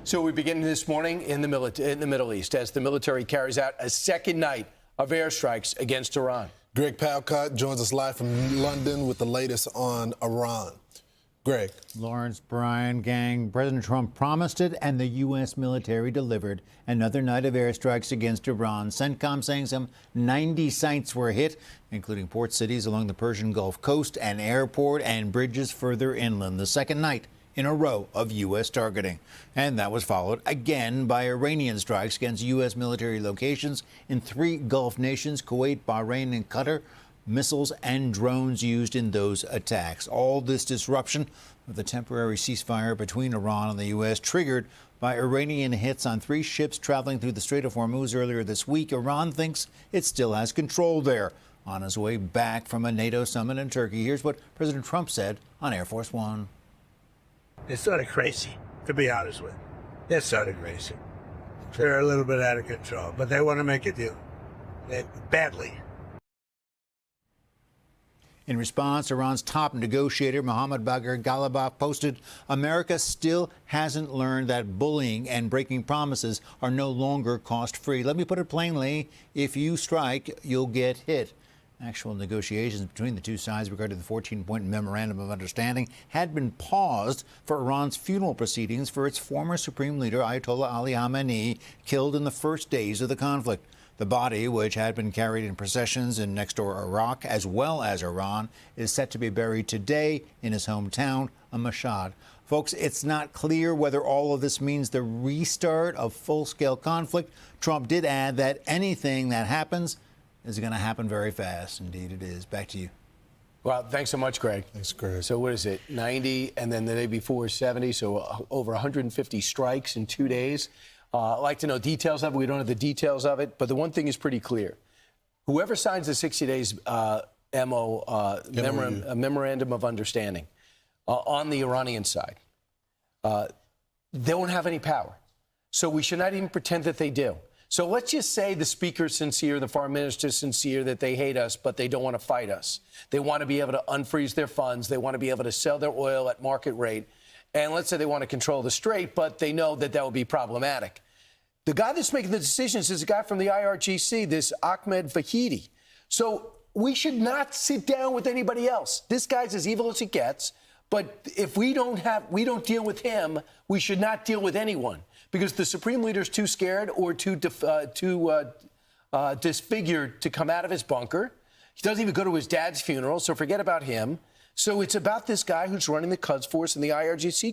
So we begin this morning in the Middle East as the military carries out a second night of airstrikes against Iran. Greg Palkot joins us live from London with the latest on Iran. Greg. Lawrence, Brian, gang. President Trump promised it, and the U.S. military delivered. Another night of airstrikes against Iran. CENTCOM saying some 90 sites were hit, including port cities along the Persian Gulf coast, an airport, and bridges further inland. The second night in a row of U.S. targeting. And that was followed again by Iranian strikes against U.S. military locations in 3 Gulf nations, Kuwait, Bahrain, and Qatar. Missiles and drones used in those attacks. All this disruption of the temporary ceasefire between Iran and the U.S. triggered by Iranian hits on 3 ships traveling through the Strait of Hormuz earlier this week. Iran thinks it still has control there. On his way back from a NATO summit in Turkey, here's what President Trump said on Air Force One. They're sort of crazy, to be honest with you. They're sort of crazy. They're a little bit out of control, but they want to make a deal. Badly. In response, Iran's top negotiator, Mohammad Bagher Ghalibaf, posted, America still hasn't learned that bullying and breaking promises are no longer cost-free. Let me put it plainly, if you strike, you'll get hit. Actual negotiations between the two sides regarding the 14-point memorandum of understanding had been paused for Iran's funeral proceedings for its former supreme leader, Ayatollah Ali Khamenei, killed in the first days of the conflict. The body, which had been carried in processions in next-door Iraq as well as Iran, is set to be buried today in his hometown of Mashhad. Folks, it's not clear whether all of this means the restart of full-scale conflict. Trump did add that anything that happens is going to happen very fast. Indeed it is. Back to you. Well, thanks so much, Greg. Thanks, Greg. So what is it, 90, and then the day before 70, so over 150 strikes in 2 days. I'd like to know details of it. We don't have the details of it, but the one thing is pretty clear. Whoever signs the 60 days memorandum of understanding on the Iranian side, they won't have any power. So we should not even pretend that they do. So let's just say the speaker's sincere, the foreign minister's sincere, that they hate us, but they don't want to fight us. They want to be able to unfreeze their funds. They want to be able to sell their oil at market rate. And let's say they want to control the strait, but they know that that would be problematic. The guy that's making the decisions is a guy from the IRGC, this Ahmed Vahidi. So we should not sit down with anybody else. This guy's as evil as it gets. But if we don't deal with him, we should not deal with anyone, because the supreme leader's too scared or too disfigured to come out of his bunker. He doesn't even go to his dad's funeral, so forget about him. So it's about this guy who's running the Quds Force and the IRGC.